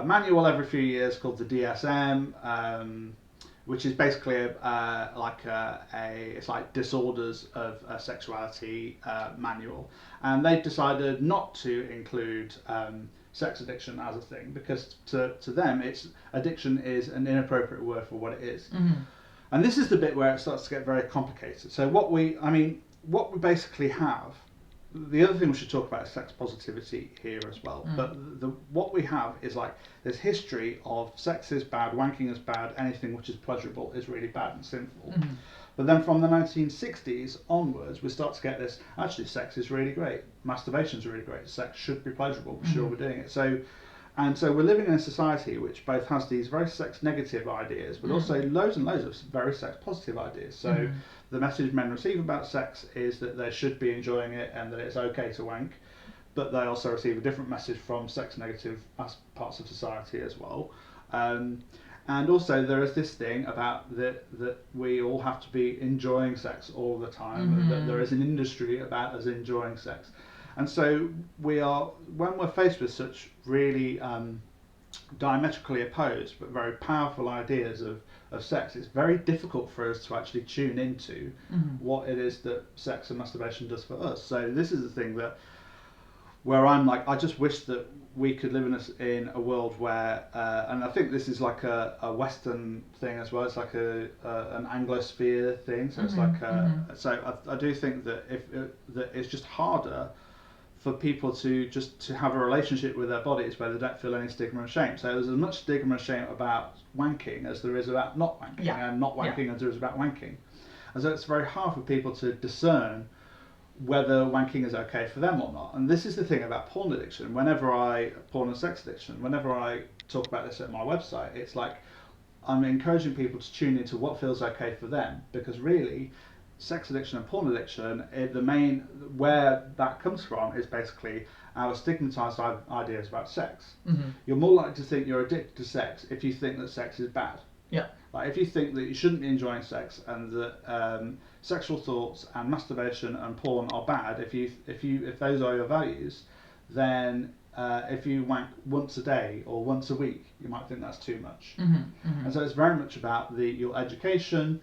manual every few years called the DSM, which is basically it's like disorders of sexuality manual, and they've decided not to include sex addiction as a thing, because to them addiction is an inappropriate word for what it is. And this is the bit where it starts to get very complicated. So what we basically have, the other thing we should talk about is sex positivity here as well. But what we have is like this history of sex is bad, wanking is bad, anything which is pleasurable is really bad and sinful. But then from the 1960s onwards, we start to get this, actually sex is really great, masturbation is really great, sex should be pleasurable, we're sure we're doing it. So we're living in a society which both has these very sex negative ideas, but also loads and loads of very sex positive ideas. So the message men receive about sex is that they should be enjoying it and that it's okay to wank, but they also receive a different message from sex negative parts of society as well. And also there is this thing about that we all have to be enjoying sex all the time, and that there is an industry about us enjoying sex. And so when we're faced with such really diametrically opposed but very powerful ideas of sex, it's very difficult for us to actually tune into what it is that sex and masturbation does for us. So this is the thing where I'm like, I just wish that we could live in a world where, and I think this is like a Western thing as well. It's like an Anglosphere thing. So it's like, so I do think that that it's just harder for people to have a relationship with their bodies where they don't feel any stigma and shame. So there's as much stigma and shame about wanking as there is about not wanking, and not wanking as there is about wanking. And so it's very hard for people to discern whether wanking is okay for them or not. And this is the thing about porn addiction. Porn and sex addiction, whenever I talk about this at my website, it's like I'm encouraging people to tune into what feels okay for them, because really sex addiction and porn addiction, where that comes from is basically our stigmatized ideas about sex. You're more likely to think you're addicted to sex if you think that sex is bad. Like if you think that you shouldn't be enjoying sex and that sexual thoughts and masturbation and porn are bad, if those are your values, then if you wank once a day or once a week, you might think that's too much. And so it's very much about your education,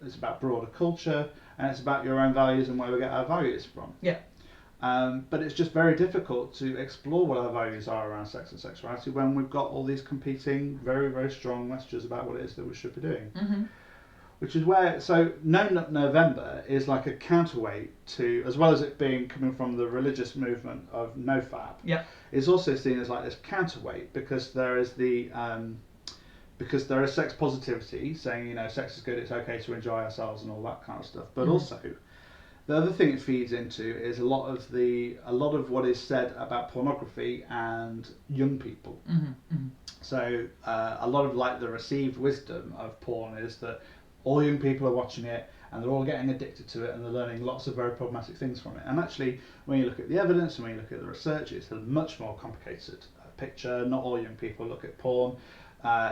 it's about broader culture, and it's about your own values and where we get our values from. But it's just very difficult to explore what our values are around sex and sexuality when we've got all these competing, very, very strong messages about what it is that we should be doing. Mm-hmm. Which is where, so No Nut November is like a counterweight to, as well as it being coming from the religious movement of nofap, it's also seen as like this counterweight because there is because there is sex positivity, saying, you know, sex is good, it's okay to enjoy ourselves and all that kind of stuff. But also, the other thing it feeds into is a lot of what is said about pornography and young people. So a lot of like the received wisdom of porn is that all young people are watching it and they're all getting addicted to it and they're learning lots of very problematic things from it. And actually, when you look at the evidence and when you look at the research, it's a much more complicated picture. Not all young people look at porn.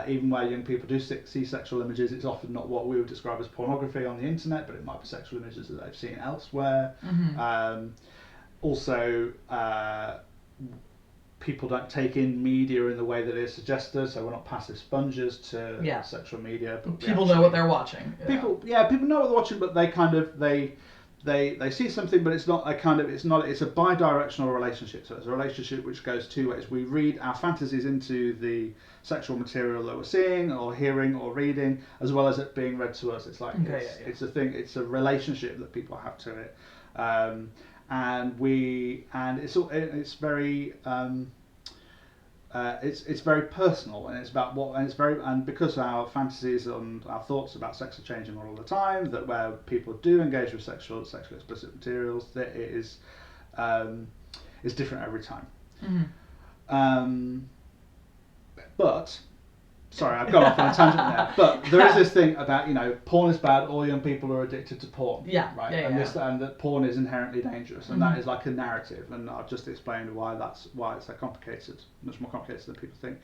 Even where young people do see sexual images, it's often not what we would describe as pornography on the internet, but it might be sexual images that they've seen elsewhere. Also, people don't take in media in the way that is suggested, so we're not passive sponges to sexual media. But people know what they're watching. People know what they're watching, but they kind of they see something, but it's a bi-directional relationship. So it's a relationship which goes two ways. We read our fantasies into the sexual material that we're seeing or hearing or reading, as well as it being read to us. It's like it's a thing. It's a relationship that people have to it, and it's very. It's very personal, and it's about and because our fantasies and our thoughts about sex are changing all the time, that where people do engage with sexually explicit materials, that it is different every time. But sorry, I've gone off on a tangent there. But there is this thing about, you know, porn is bad. All young people are addicted to porn. And that porn is inherently dangerous, and that is like a narrative. And I've just explained why it's so complicated, much more complicated than people think.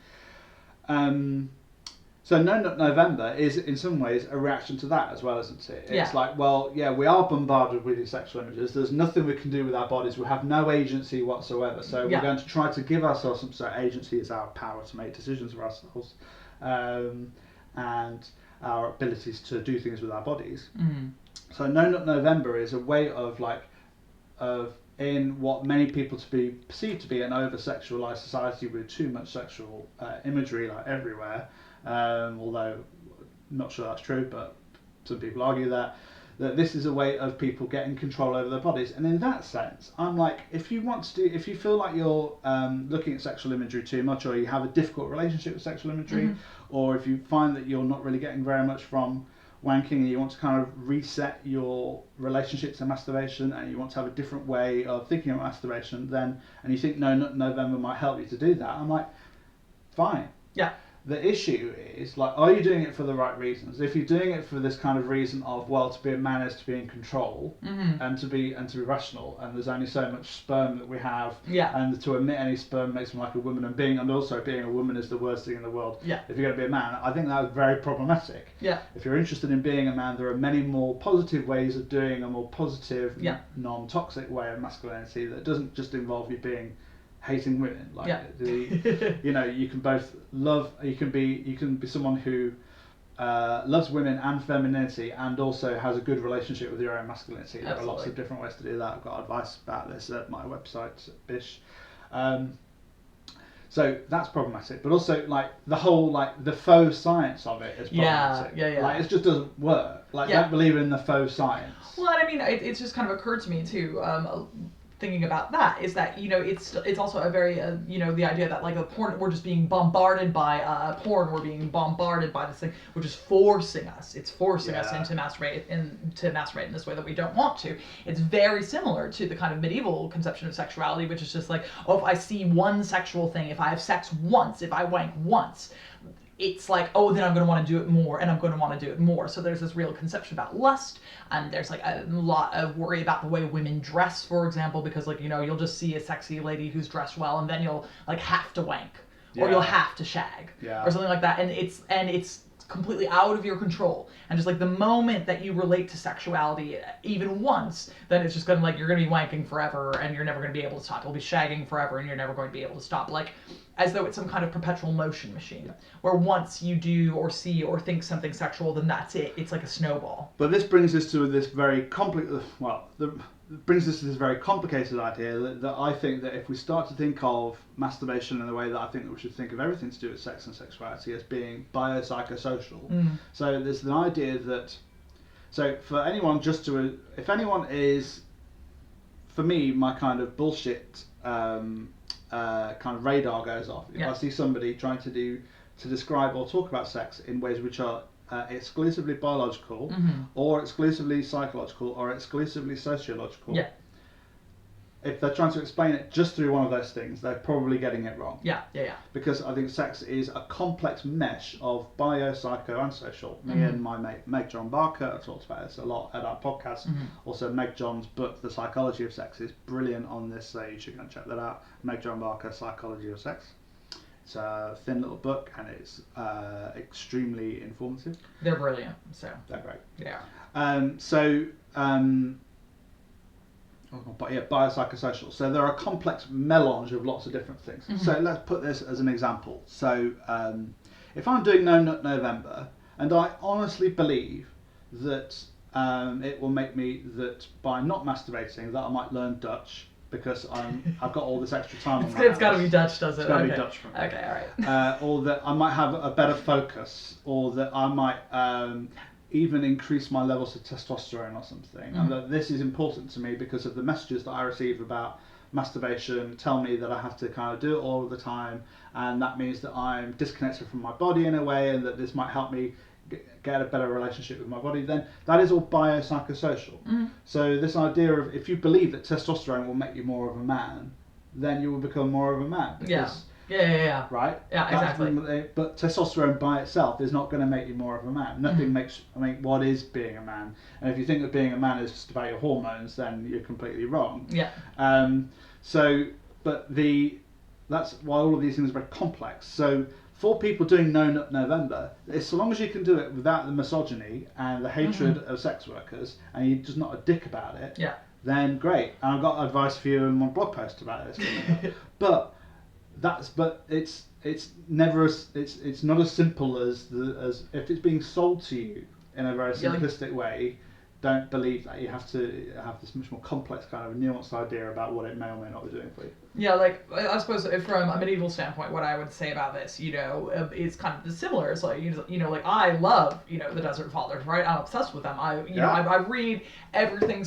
So No Nut November is in some ways a reaction to that as well, isn't it? It's like, well, we are bombarded with these sexual images. There's nothing we can do with our bodies. We have no agency whatsoever. So we're going to try to give ourselves some sort of agency as our power to make decisions for ourselves. And our abilities to do things with our bodies. So No Nut November is a way of in what many people perceive to be an over-sexualized society with too much sexual imagery like everywhere. Although not sure that's true, but some people argue that this is a way of people getting control over their bodies. And in that sense, I'm like, if you feel like you're looking at sexual imagery too much, or you have a difficult relationship with sexual imagery, or if you find that you're not really getting very much from wanking and you want to kind of reset your relationship to masturbation and you want to have a different way of thinking of masturbation, and you think No Nut November might help you to do that, I'm like, fine. The issue is, like, are you doing it for the right reasons? If you're doing it for this kind of reason of, well, to be a man is to be in control and to be rational, and there's only so much sperm that we have, and to emit any sperm makes them like a woman, and also being a woman is the worst thing in the world. If you're going to be a man, I think that is very problematic. If you're interested in being a man, there are many more positive ways of doing a more positive, non-toxic way of masculinity that doesn't just involve you hating women. You know, you can both love. You can be someone who loves women and femininity, and also has a good relationship with your own masculinity. There are lots of different ways to do that. I've got advice about this at my website, Bish. So that's problematic, but also like the whole the faux science of it is problematic. Like it just doesn't work. Don't believe in the faux science. Well, I mean, it's just kind of occurred to me too. Thinking about that is that, you know, it's also a very you know, the idea that like the porn, we're just being bombarded by porn, we're being bombarded by this thing which is forcing us us into masturbate in this way that we don't want to. It's very similar to the kind of medieval conception of sexuality, which is just like, oh, if I see one sexual thing, if I have sex once, if I wank once, it's like, oh, then I'm going to want to do it more, and I'm going to want to do it more. So there's this real conception about lust, and there's like a lot of worry about the way women dress, for example, because, like, you know, you'll just see a sexy lady who's dressed well, and then you'll like have to wank, or you'll have to shag, or something like that, and it's completely out of your control. And just like the moment that you relate to sexuality even once, then it's just gonna, like, you're gonna be wanking forever and you're never gonna be able to stop. You'll be shagging forever and you're never going to be able to stop. Like, as though it's some kind of perpetual motion machine, where once you do or see or think something sexual, then that's it. It's like a snowball. But this brings us to this very brings us to this very complicated idea that I think that if we start to think of masturbation in the way that I think that we should think of everything to do with sex and sexuality as being biopsychosocial. So there's an idea that, so for anyone if anyone is, for me, my kind of bullshit kind of radar goes off. If I see somebody trying to describe or talk about sex in ways which are exclusively biological, or exclusively psychological, or exclusively sociological. Yeah. If they're trying to explain it just through one of those things, they're probably getting it wrong. Yeah. Because I think sex is a complex mesh of bio, psycho, and social. Me and my mate Meg John Barker have talked about this a lot at our podcast. Also, Meg John's book, The Psychology of Sex, is brilliant on this, so you should go and check that out. Meg John Barker, Psychology of Sex. It's a thin little book and it's extremely informative. They're brilliant, so. They're great. Yeah. But yeah, biopsychosocial. So they're a complex melange of lots of different things. So let's put this as an example. So if I'm doing No Nut November, and I honestly believe that it will make me, that by not masturbating, that I might learn Dutch, because I've got all this extra time on my hands. It's got to be Dutch, does it? It's got to be Dutch for me. Okay, all right. Or that I might have a better focus, or that I might even increase my levels of testosterone or something. And that this is important to me because of the messages that I receive about masturbation tell me that I have to kind of do it all of the time, and that means that I'm disconnected from my body in a way, and that this might help me get a better relationship with my body. Then that is all biopsychosocial. So this idea of, if you believe that testosterone will make you more of a man, then you will become more of a man. Because, yeah. Right? Yeah, exactly. But testosterone by itself is not going to make you more of a man. Nothing makes, what is being a man? And if you think that being a man is just about your hormones, then you're completely wrong. Yeah. That's why all of these things are very complex. So for people doing No Nut November, so long as you can do it without the misogyny and the hatred of sex workers, and you're just not a dick about it, then great. And I've got advice for you in my blog post about this. But it's never it's not as simple as if it's being sold to you in a very simplistic way. Don't believe that. You have to have this much more complex kind of nuanced idea about what it may or may not be doing for you. Yeah, like, I suppose from a medieval standpoint, what I would say about this, is kind of similar. It's like, like, I love, the Desert Fathers, right? I'm obsessed with them. I read everything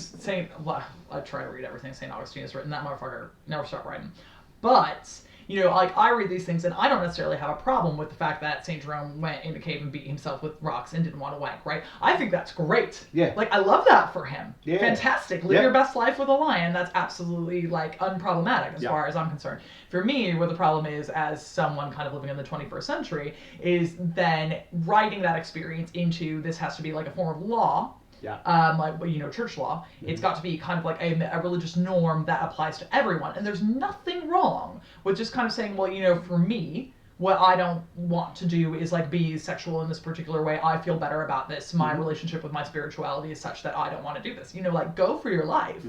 I try to read everything St. Augustine has written. That motherfucker never stopped writing. But, like, I read these things, and I don't necessarily have a problem with the fact that St. Jerome went in the cave and beat himself with rocks and didn't want to wank, right? I think that's great. Yeah. Like, I love that for him. Yeah. Fantastic. Live your best life with a lion. That's absolutely, like, unproblematic as far as I'm concerned. For me, what the problem is, as someone kind of living in the 21st century, is then writing that experience into, this has to be like a form of law. Like, church law. It's got to be kind of like a religious norm that applies to everyone. And there's nothing wrong with just kind of saying, well, for me, what I don't want to do is, like, be sexual in this particular way. I feel better about this. My relationship with my spirituality is such that I don't want to do this. Like, go for your life.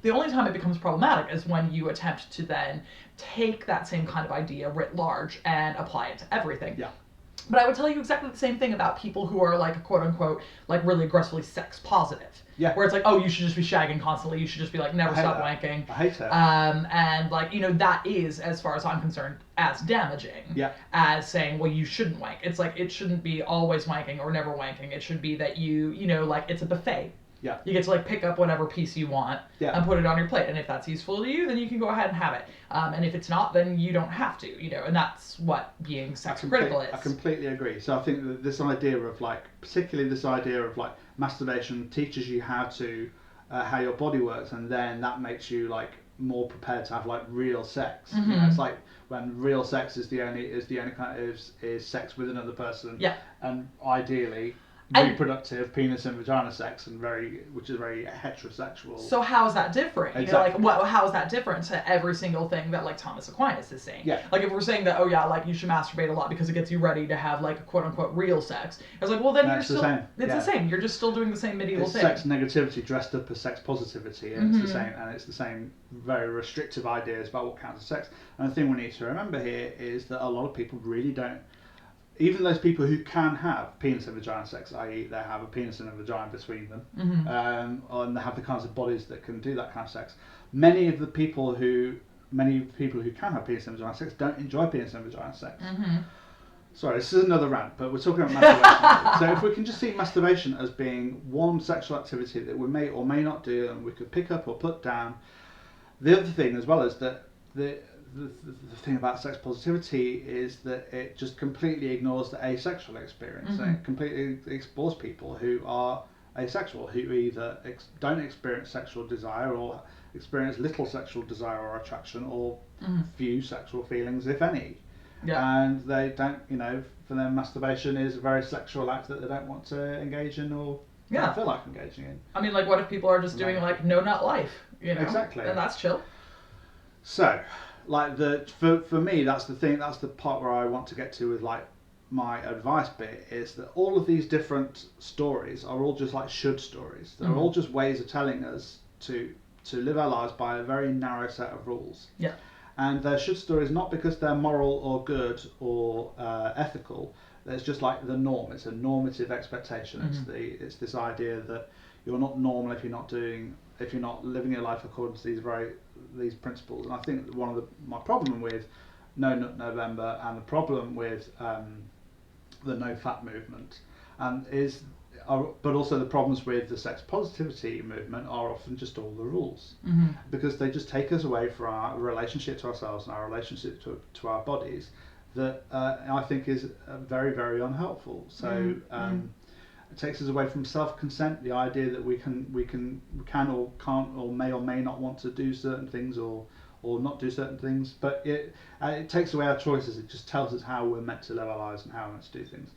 The only time it becomes problematic is when you attempt to then take that same kind of idea writ large and apply it to everything. Yeah. But I would tell you exactly the same thing about people who are, like, quote unquote, like, really aggressively sex positive. Yeah. Where it's like, oh, you should just be shagging constantly. You should just be like, never stop wanking. I hate that. And like, that is, as far as I'm concerned, as damaging as saying, well, you shouldn't wank. It's like, it shouldn't be always wanking or never wanking. It should be that you like, it's a buffet. Yeah. You get to, like, pick up whatever piece you want and put it on your plate. And if that's useful to you, then you can go ahead and have it. And if it's not, then you don't have to, and that's what being sex critical is. I completely agree. So I think that this idea of, like, particularly this idea of, like, masturbation teaches you how your body works, and then that makes you, like, more prepared to have, like, real sex. It's like when real sex is the only kind of is sex with another person. Yeah. And ideally, reproductive penis and vagina sex, and which is very heterosexual. So how is that different? Exactly. You know, like how is that different to every single thing that like Thomas Aquinas is saying? Yeah. Like if we're saying that, oh yeah, like you should masturbate a lot because it gets you ready to have like a quote unquote real sex. I was like, well then you're still the same. You're just still doing the same medieval thing. Sex negativity dressed up as sex positivity, and it's the same very restrictive ideas about what counts as sex. And the thing we need to remember here is that a lot of people really don't. Even those people who can have penis and vagina sex, i.e. they have a penis and a vagina between them, and they have the kinds of bodies that can do that kind of sex. Many people who can have penis and vagina sex don't enjoy penis and vagina sex. Sorry, this is another rant, but we're talking about masturbation. So if we can just see masturbation as being one sexual activity that we may or may not do, and we could pick up or put down. The other thing as well is that the thing about sex positivity is that it just completely ignores the asexual experience. And it completely explores people who are asexual, who either don't experience sexual desire or experience little sexual desire or attraction, or few sexual feelings, if any. Yeah. And they don't, for them masturbation is a very sexual act that they don't want to engage in or don't feel like engaging in. I mean, like what if people are just doing like no nut life, Exactly. And that's chill. So, like for me, that's the thing. That's the part where I want to get to with like my advice bit, is that all of these different stories are all just like should stories. They're all just ways of telling us to live our lives by a very narrow set of rules. Yeah. And they're should stories not because they're moral or good or ethical. It's just like the norm. It's a normative expectation. It's this idea that you're not normal if you're not living your life according to these principles. And I think one of my problem with No Nut November and the problem with the nofap movement but also the problems with the sex positivity movement are often just all the rules, because they just take us away from our relationship to ourselves and our relationship to our bodies that I think is very, very unhelpful. So it takes us away from self-consent, the idea that we can or can't or may not want to do certain things or not do certain things, but it takes away our choices. It just tells us how we're meant to live our lives and how we're meant to do things.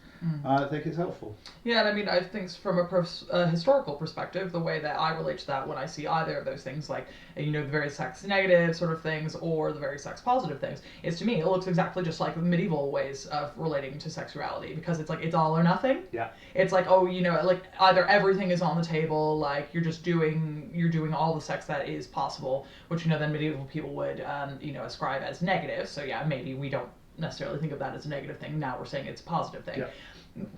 I think it's helpful. Yeah, and I mean, I think from a historical perspective, the way that I relate to that when I see either of those things, like, the very sex negative sort of things or the very sex positive things, is to me, it looks exactly just like the medieval ways of relating to sexuality, because it's like, it's all or nothing. Yeah. It's like, like either everything is on the table, like you're doing all the sex that is possible, which, then medieval people would, ascribe as negative. So yeah, maybe we don't necessarily think of that as a negative thing. Now we're saying it's a positive thing. Yeah.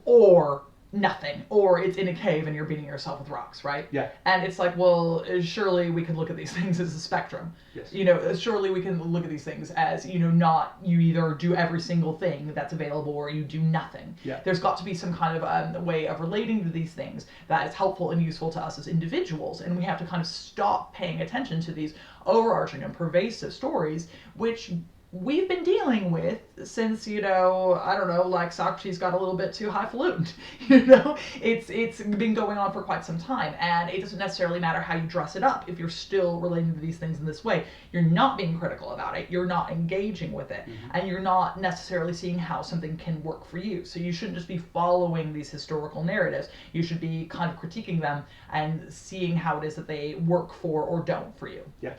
Or nothing, or it's in a cave and you're beating yourself with rocks, right? Yeah. And it's like, well, surely we can look at these things as a spectrum. Yes. Surely we can look at these things as, not you either do every single thing that's available or you do nothing. Yeah. There's got to be some kind of way of relating to these things that is helpful and useful to us as individuals, and we have to kind of stop paying attention to these overarching and pervasive stories, which we've been dealing with since, I don't know, like Socrates got a little bit too highfalutin. It's been going on for quite some time, and it doesn't necessarily matter how you dress it up. If you're still relating to these things in this way, you're not being critical about it, you're not engaging with it, and you're not necessarily seeing how something can work for you. So you shouldn't just be following these historical narratives. You should be kind of critiquing them and seeing how it is that they work for or don't for you. Yeah.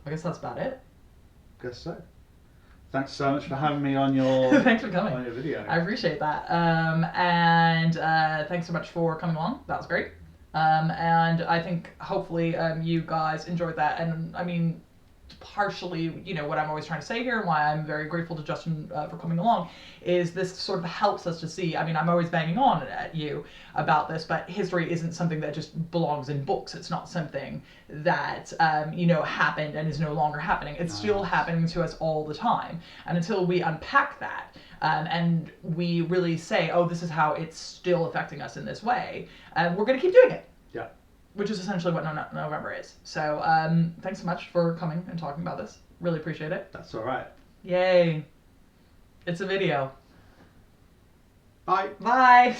I guess that's about it. Guess so. Thanks so much for having me on your thanks for coming on your video. I appreciate that. And thanks so much for coming along. That was great. And I think hopefully you guys enjoyed that. And I mean, partially, what I'm always trying to say here and why I'm very grateful to Justin for coming along is this sort of helps us to see. I mean, I'm always banging on at you about this, but history isn't something that just belongs in books. It's not something that, happened and is no longer happening. It's still happening to us all the time. And until we unpack that, and we really say, oh, this is how it's still affecting us in this way, we're going to keep doing it. Yeah. Which is essentially what November is. So thanks so much for coming and talking about this. Really appreciate it. That's all right. Yay. It's a video. Bye. Bye.